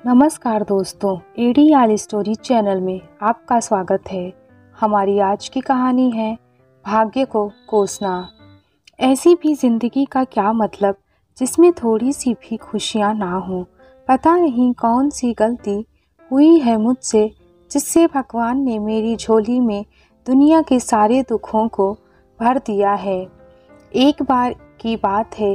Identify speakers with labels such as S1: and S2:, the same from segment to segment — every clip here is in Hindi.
S1: नमस्कार दोस्तों, एडीआर स्टोरी चैनल में आपका स्वागत है। हमारी आज की कहानी है भाग्य को कोसना। ऐसी भी ज़िंदगी का क्या मतलब जिसमें थोड़ी सी भी खुशियाँ ना हो। पता नहीं कौन सी गलती हुई है मुझसे जिससे भगवान ने मेरी झोली में दुनिया के सारे दुखों को भर दिया है। एक बार की बात है,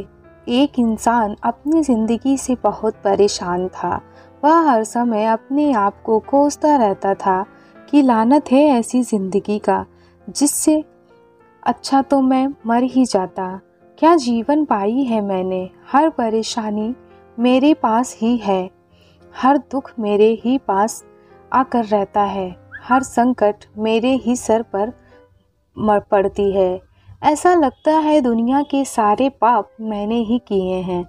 S1: एक इंसान अपनी ज़िंदगी से बहुत परेशान था। वह हर समय अपने आप को कोसता रहता था कि लानत है ऐसी ज़िंदगी का, जिससे अच्छा तो मैं मर ही जाता। क्या जीवन पाई है मैंने, हर परेशानी मेरे पास ही है, हर दुख मेरे ही पास आकर रहता है, हर संकट मेरे ही सर पर पड़ती है। ऐसा लगता है दुनिया के सारे पाप मैंने ही किए हैं,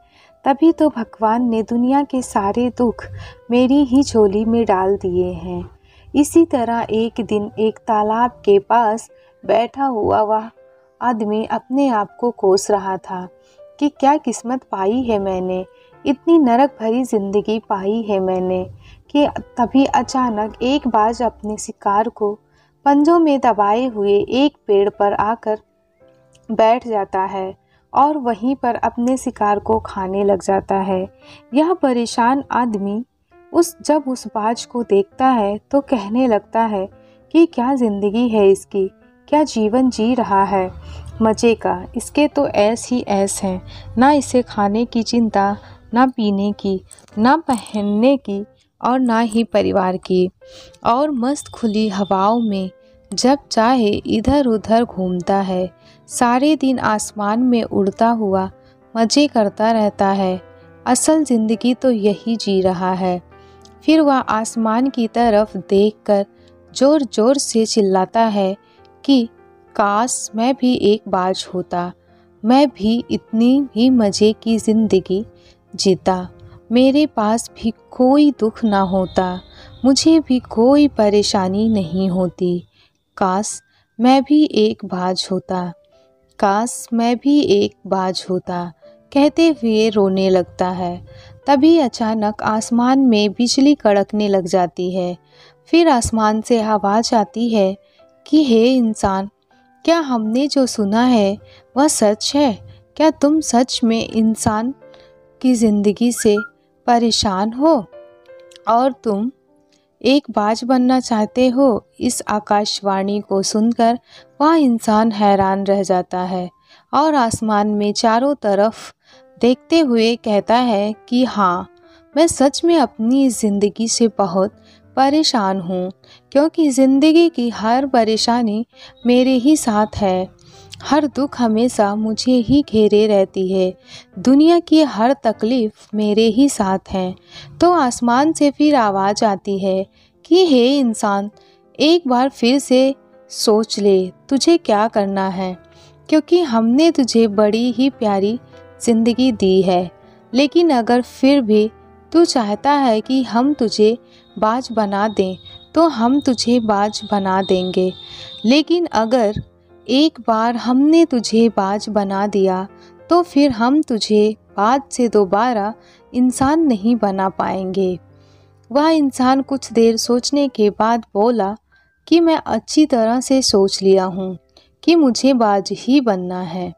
S1: तभी तो भगवान ने दुनिया के सारे दुख मेरी ही झोली में डाल दिए हैं। इसी तरह एक दिन एक तालाब के पास बैठा हुआ वह आदमी अपने आप को कोस रहा था कि क्या किस्मत पाई है मैंने, इतनी नरक भरी ज़िंदगी पाई है मैंने। कि तभी अचानक एक बाज अपने शिकार को पंजों में दबाए हुए एक पेड़ पर आकर बैठ जाता है और वहीं पर अपने शिकार को खाने लग जाता है। यह परेशान आदमी जब उस बाज को देखता है तो कहने लगता है कि क्या ज़िंदगी है इसकी, क्या जीवन जी रहा है मज़े का। इसके तो ऐस ही ऐस हैं, ना इसे खाने की चिंता, ना पीने की, ना पहनने की और ना ही परिवार की। और मस्त खुली हवाओं में जब चाहे इधर उधर घूमता है, सारे दिन आसमान में उड़ता हुआ मज़े करता रहता है। असल ज़िंदगी तो यही जी रहा है। फिर वह आसमान की तरफ देखकर ज़ोर ज़ोर से चिल्लाता है कि काश मैं भी एक बाज होता, मैं भी इतनी ही मज़े की ज़िंदगी जीता, मेरे पास भी कोई दुख ना होता, मुझे भी कोई परेशानी नहीं होती। काश मैं भी एक बाज होता, काश मैं भी एक बाज होता, कहते हुए रोने लगता है। तभी अचानक आसमान में बिजली कड़कने लग जाती है। फिर आसमान से आवाज़ आती है कि हे इंसान, क्या हमने जो सुना है वह सच है? क्या तुम सच में इंसान की ज़िंदगी से परेशान हो और तुम एक बाज बनना चाहते हो? इस आकाशवाणी को सुनकर वह इंसान हैरान रह जाता है और आसमान में चारों तरफ देखते हुए कहता है कि हाँ, मैं सच में अपनी इस ज़िंदगी से बहुत परेशान हूँ, क्योंकि ज़िंदगी की हर परेशानी मेरे ही साथ है, हर दुख हमेशा मुझे ही घेरे रहती है, दुनिया की हर तकलीफ़ मेरे ही साथ है। तो आसमान से फिर आवाज़ आती है कि हे इंसान, एक बार फिर से सोच ले तुझे क्या करना है, क्योंकि हमने तुझे बड़ी ही प्यारी ज़िंदगी दी है। लेकिन अगर फिर भी तू चाहता है कि हम तुझे बाज बना दें तो हम तुझे बाज बना देंगे, लेकिन अगर एक बार हमने तुझे बाज बना दिया तो फिर हम तुझे बाज से दोबारा इंसान नहीं बना पाएंगे। वह इंसान कुछ देर सोचने के बाद बोला कि मैं अच्छी तरह से सोच लिया हूँ कि मुझे बाज ही बनना है,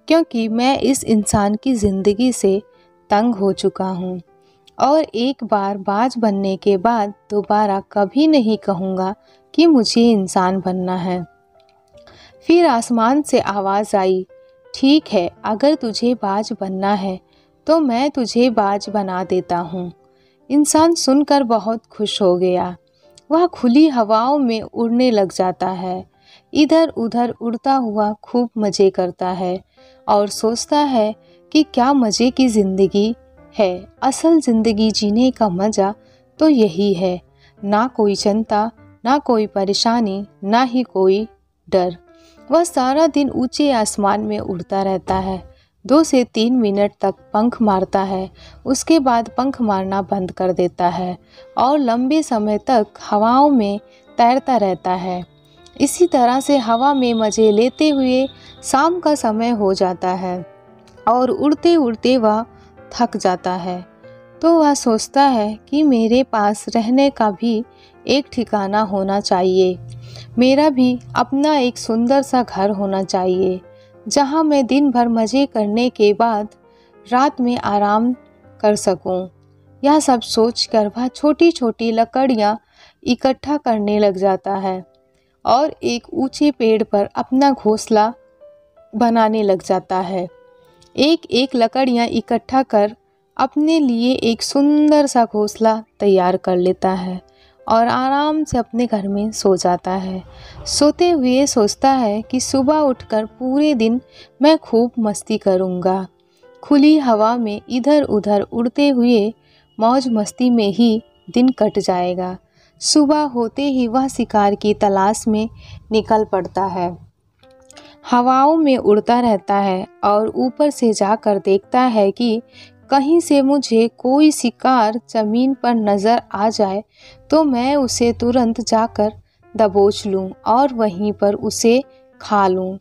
S1: क्योंकि मैं इस इंसान की ज़िंदगी से तंग हो चुका हूँ और एक बार बाज बनने के बाद दोबारा कभी नहीं कहूँगा कि मुझे इंसान बनना है। फिर आसमान से आवाज़ आई, ठीक है, अगर तुझे बाज बनना है तो मैं तुझे बाज बना देता हूँ। इंसान सुनकर बहुत खुश हो गया। वह खुली हवाओं में उड़ने लग जाता है, इधर उधर उड़ता हुआ खूब मज़े करता है और सोचता है कि क्या मज़े की ज़िंदगी है। असल ज़िंदगी जीने का मज़ा तो यही है, ना कोई चिंता, ना कोई परेशानी, ना ही कोई डर। वह सारा दिन ऊंचे आसमान में उड़ता रहता है, 2 से 3 मिनट तक पंख मारता है, उसके बाद पंख मारना बंद कर देता है और लंबे समय तक हवाओं में तैरता रहता है। इसी तरह से हवा में मज़े लेते हुए शाम का समय हो जाता है और उड़ते उड़ते वह थक जाता है। तो वह सोचता है कि मेरे पास रहने का भी एक ठिकाना होना चाहिए। मेरा भी अपना एक सुंदर सा घर होना चाहिए, जहाँ मैं दिन भर मज़े करने के बाद रात में आराम कर सकूं। यह सब सोचकर वह छोटी छोटी लकड़ियाँ इकट्ठा करने लग जाता है और एक ऊंचे पेड़ पर अपना घोंसला बनाने लग जाता है। एक एक लकड़ियाँ इकट्ठा कर अपने लिए एक सुंदर सा घोंसला तैयार कर लेता है और आराम से अपने घर में सो जाता है। सोते हुए सोचता है कि सुबह उठकर पूरे दिन मैं खूब मस्ती करूँगा। खुली हवा में इधर उधर उड़ते हुए मौज मस्ती में ही दिन कट जाएगा। सुबह होते ही वह शिकार की तलाश में निकल पड़ता है। हवाओं में उड़ता रहता है और ऊपर से जाकर देखता है कि कहीं से मुझे कोई शिकार ज़मीन पर नज़र आ जाए तो मैं उसे तुरंत जाकर दबोच लूं और वहीं पर उसे खा लूं।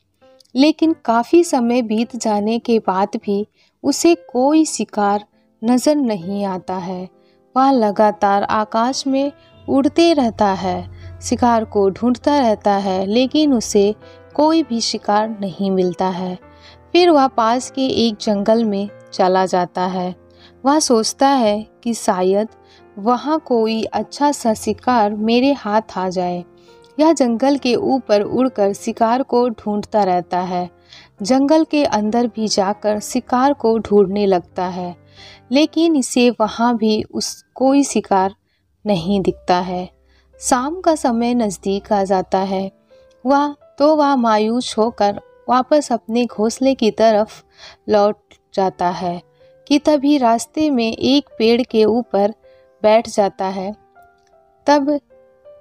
S1: लेकिन काफ़ी समय बीत जाने के बाद भी उसे कोई शिकार नज़र नहीं आता है। वह लगातार आकाश में उड़ते रहता है, शिकार को ढूंढता रहता है, लेकिन उसे कोई भी शिकार नहीं मिलता है। फिर वह पास के एक जंगल में चला जाता है। वह सोचता है कि शायद वहाँ कोई अच्छा सा शिकार मेरे हाथ आ जाए। यह जंगल के ऊपर उड़कर शिकार को ढूंढता रहता है। जंगल के अंदर भी जाकर शिकार को ढूंढने लगता है, लेकिन इसे वहाँ भी कोई शिकार नहीं दिखता है। शाम का समय नज़दीक आ जाता है। वह मायूस होकर वापस अपने घोंसले की तरफ लौट जाता है कि तभी रास्ते में एक पेड़ के ऊपर बैठ जाता है। तब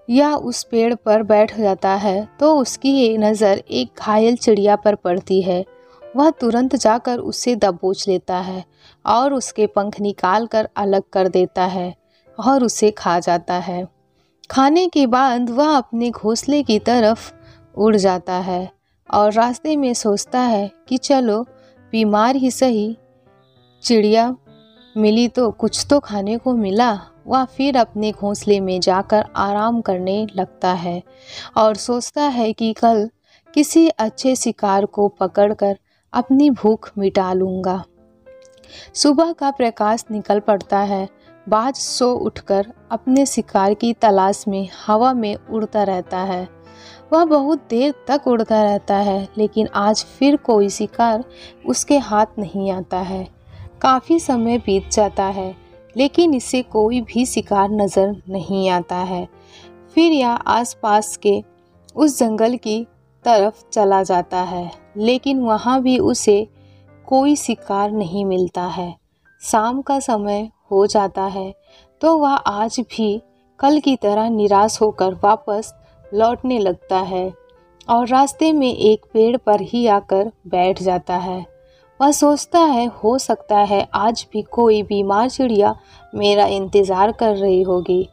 S1: यह उस पेड़ पर बैठ जाता है तो उसकी नज़र एक घायल चिड़िया पर पड़ती है। वह तुरंत जाकर उसे दबोच लेता है और उसके पंख निकाल कर अलग कर देता है और उसे खा जाता है। खाने के बाद वह अपने घोंसले की तरफ उड़ जाता है और रास्ते में सोचता है कि चलो बीमार ही सही, चिड़िया मिली तो कुछ तो खाने को मिला। वह फिर अपने घोंसले में जाकर आराम करने लगता है और सोचता है कि कल किसी अच्छे शिकार को पकड़कर अपनी भूख मिटा लूँगा। सुबह का प्रकाश निकल पड़ता है। बाज सो उठकर अपने शिकार की तलाश में हवा में उड़ता रहता है। वह बहुत देर तक उड़ता रहता है, लेकिन आज फिर कोई शिकार उसके हाथ नहीं आता है। काफ़ी समय बीत जाता है, लेकिन इसे कोई भी शिकार नज़र नहीं आता है। फिर यह आसपास के उस जंगल की तरफ चला जाता है, लेकिन वहाँ भी उसे कोई शिकार नहीं मिलता है। शाम का समय हो जाता है तो वह आज भी कल की तरह निराश होकर वापस लौटने लगता है और रास्ते में एक पेड़ पर ही आकर बैठ जाता है। वह सोचता है हो सकता है आज भी कोई बीमार चिड़िया मेरा इंतज़ार कर रही होगी,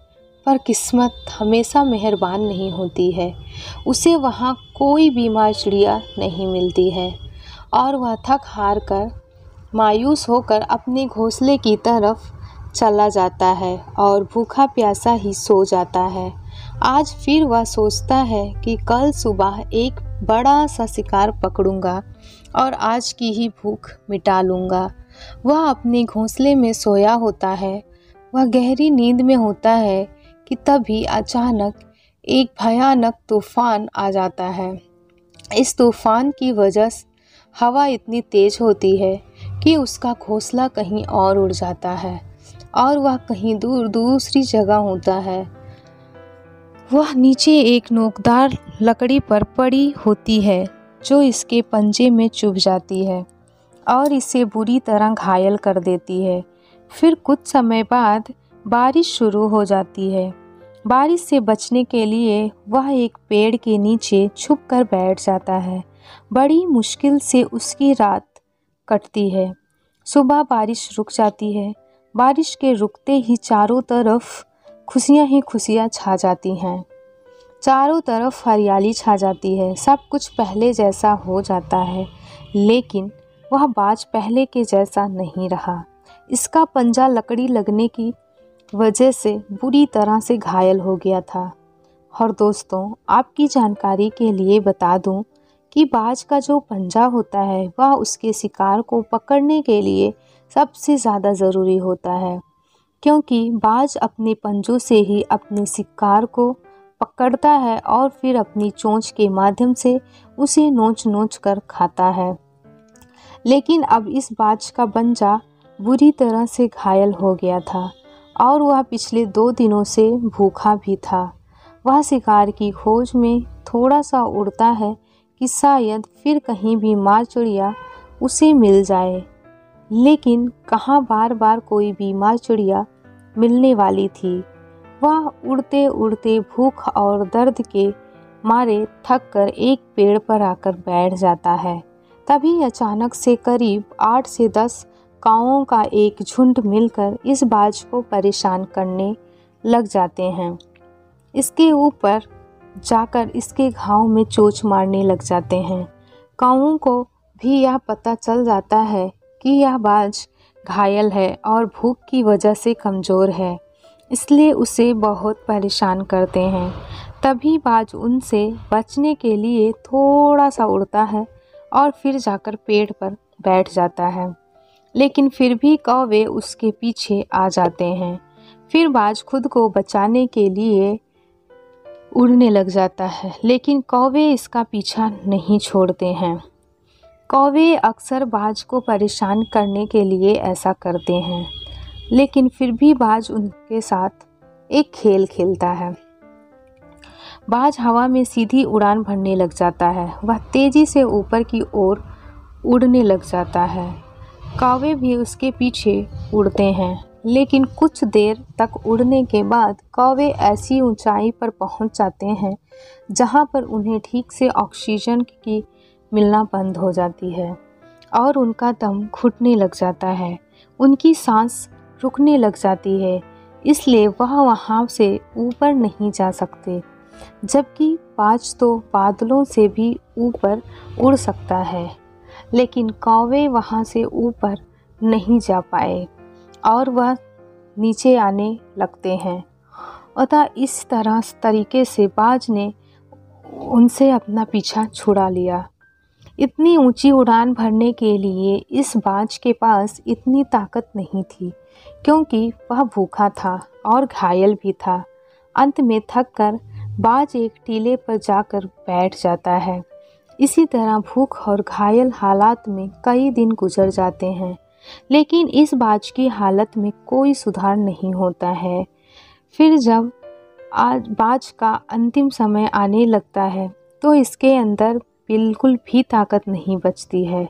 S1: पर किस्मत हमेशा मेहरबान नहीं होती है। उसे वहाँ कोई बीमार चिड़िया नहीं मिलती है और वह थक हार कर मायूस होकर अपने घोंसले की तरफ चला जाता है और भूखा प्यासा ही सो जाता है। आज फिर वह सोचता है कि कल सुबह एक बड़ा सा शिकार पकड़ूंगा और आज की ही भूख मिटा लूँगा। वह अपने घोंसले में सोया होता है। वह गहरी नींद में होता है कि तभी अचानक एक भयानक तूफान आ जाता है। इस तूफान की वजह से हवा इतनी तेज होती है कि उसका घोंसला कहीं और उड़ जाता है और वह कहीं दूर दूसरी जगह होता है। वह नीचे एक नोकदार लकड़ी पर पड़ी होती है जो इसके पंजे में चुभ जाती है और इसे बुरी तरह घायल कर देती है। फिर कुछ समय बाद बारिश शुरू हो जाती है। बारिश से बचने के लिए वह एक पेड़ के नीचे छुपकर बैठ जाता है। बड़ी मुश्किल से उसकी रात कटती है। सुबह बारिश रुक जाती है। बारिश के रुकते ही चारों तरफ खुशियाँ ही खुशियाँ छा जाती हैं। चारों तरफ हरियाली छा जाती है। सब कुछ पहले जैसा हो जाता है, लेकिन वह बाज पहले के जैसा नहीं रहा। इसका पंजा लकड़ी लगने की वजह से बुरी तरह से घायल हो गया था। और दोस्तों, आपकी जानकारी के लिए बता दूं कि बाज का जो पंजा होता है वह उसके शिकार को पकड़ने के लिए सबसे ज़्यादा ज़रूरी होता है, क्योंकि बाज अपने पंजों से ही अपने शिकार को पकड़ता है और फिर अपनी चोंच के माध्यम से उसे नोच कर खाता है। लेकिन अब इस बाज का पंजा बुरी तरह से घायल हो गया था और वह पिछले 2 दिनों से भूखा भी था। वह शिकार की खोज में थोड़ा सा उड़ता है कि शायद फिर कहीं भी मार चिड़िया उसे मिल जाए, लेकिन कहाँ बार बार कोई भी मार चिड़िया मिलने वाली थी। वह उड़ते उड़ते भूख और दर्द के मारे थक कर एक पेड़ पर आकर बैठ जाता है। तभी अचानक से करीब 8 से 10 काउओं का एक झुंड मिलकर इस बाज को परेशान करने लग जाते हैं। इसके ऊपर जाकर इसके घाव में चोंच मारने लग जाते हैं। काउओं को भी यह पता चल जाता है कि यह बाज घायल है और भूख की वजह से कमज़ोर है, इसलिए उसे बहुत परेशान करते हैं। तभी बाज उनसे बचने के लिए थोड़ा सा उड़ता है और फिर जाकर पेड़ पर बैठ जाता है, लेकिन फिर भी कौवे उसके पीछे आ जाते हैं। फिर बाज खुद को बचाने के लिए उड़ने लग जाता है, लेकिन कौवे इसका पीछा नहीं छोड़ते हैं। कौवे अक्सर बाज को परेशान करने के लिए ऐसा करते हैं, लेकिन फिर भी बाज उनके साथ एक खेल खेलता है। बाज हवा में सीधी उड़ान भरने लग जाता है। वह तेज़ी से ऊपर की ओर उड़ने लग जाता है। कौवे भी उसके पीछे उड़ते हैं, लेकिन कुछ देर तक उड़ने के बाद कौवे ऐसी ऊंचाई पर पहुंच जाते हैं जहां पर उन्हें ठीक से ऑक्सीजन की मिलना बंद हो जाती है और उनका दम घुटने लग जाता है। उनकी सांस रुकने लग जाती है, इसलिए वह वहां से ऊपर नहीं जा सकते, जबकि बाज तो बादलों से भी ऊपर उड़ सकता है। लेकिन कौवे वहां से ऊपर नहीं जा पाए और वह नीचे आने लगते हैं। अतः इस तरीके से बाज ने उनसे अपना पीछा छुड़ा लिया। इतनी ऊंची उड़ान भरने के लिए इस बाज के पास इतनी ताकत नहीं थी, क्योंकि वह भूखा था और घायल भी था। अंत में थक कर बाज एक टीले पर जाकर बैठ जाता है। इसी तरह भूख और घायल हालात में कई दिन गुजर जाते हैं, लेकिन इस बाज की हालत में कोई सुधार नहीं होता है। फिर जब बाज का अंतिम समय आने लगता है तो इसके अंदर बिल्कुल भी ताकत नहीं बचती है।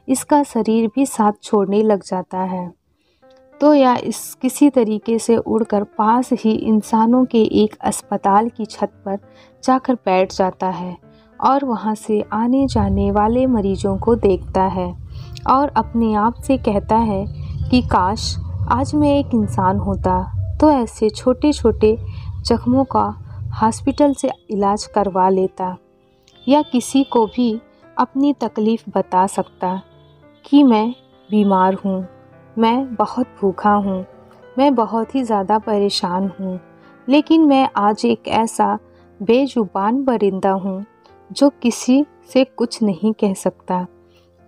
S1: इसका शरीर भी साथ छोड़ने लग जाता है। तो यह किसी तरीके से उड़कर पास ही इंसानों के एक अस्पताल की छत पर जाकर बैठ जाता है और वहां से आने जाने वाले मरीजों को देखता है और अपने आप से कहता है कि काश आज मैं एक इंसान होता तो ऐसे छोटे छोटे जख्मों का हॉस्पिटल से इलाज करवा लेता, या किसी को भी अपनी तकलीफ़ बता सकता कि मैं बीमार हूँ, मैं बहुत भूखा हूँ, मैं बहुत ही ज़्यादा परेशान हूँ, लेकिन मैं आज एक ऐसा बेजुबान परिंदा हूँ जो किसी से कुछ नहीं कह सकता,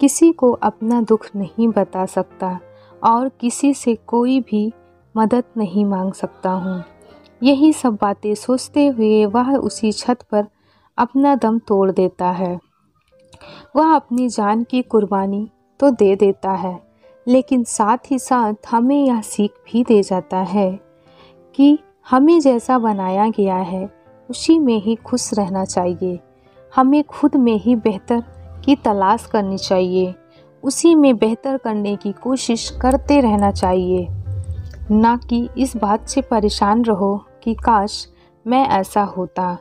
S1: किसी को अपना दुख नहीं बता सकता और किसी से कोई भी मदद नहीं मांग सकता हूँ। यही सब बातें सोचते हुए वह उसी छत पर अपना दम तोड़ देता है। वह अपनी जान की कुर्बानी तो दे देता है, लेकिन साथ ही साथ हमें यह सीख भी दे जाता है कि हमें जैसा बनाया गया है उसी में ही खुश रहना चाहिए। हमें खुद में ही बेहतर की तलाश करनी चाहिए, उसी में बेहतर करने की कोशिश करते रहना चाहिए, ना कि इस बात से परेशान रहो कि काश मैं ऐसा होता,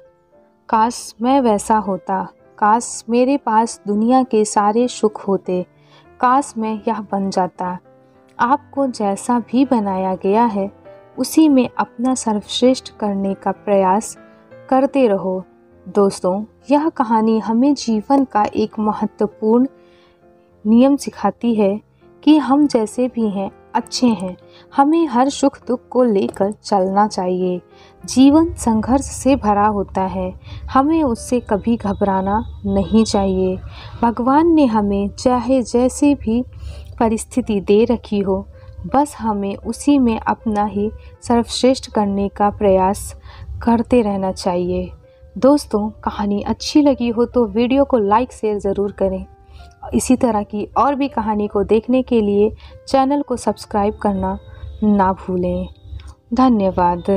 S1: काश मैं वैसा होता, काश मेरे पास दुनिया के सारे सुख होते, काश मैं यह बन जाता। आपको जैसा भी बनाया गया है उसी में अपना सर्वश्रेष्ठ करने का प्रयास करते रहो। दोस्तों, यह कहानी हमें जीवन का एक महत्वपूर्ण नियम सिखाती है कि हम जैसे भी हैं अच्छे हैं। हमें हर सुख दुख को लेकर चलना चाहिए। जीवन संघर्ष से भरा होता है, हमें उससे कभी घबराना नहीं चाहिए। भगवान ने हमें चाहे जैसी भी परिस्थिति दे रखी हो, बस हमें उसी में अपना ही सर्वश्रेष्ठ करने का प्रयास करते रहना चाहिए। दोस्तों, कहानी अच्छी लगी हो तो वीडियो को लाइक शेयर ज़रूर करें। इसी तरह की और भी कहानी को देखने के लिए चैनल को सब्सक्राइब करना ना भूलें। धन्यवाद।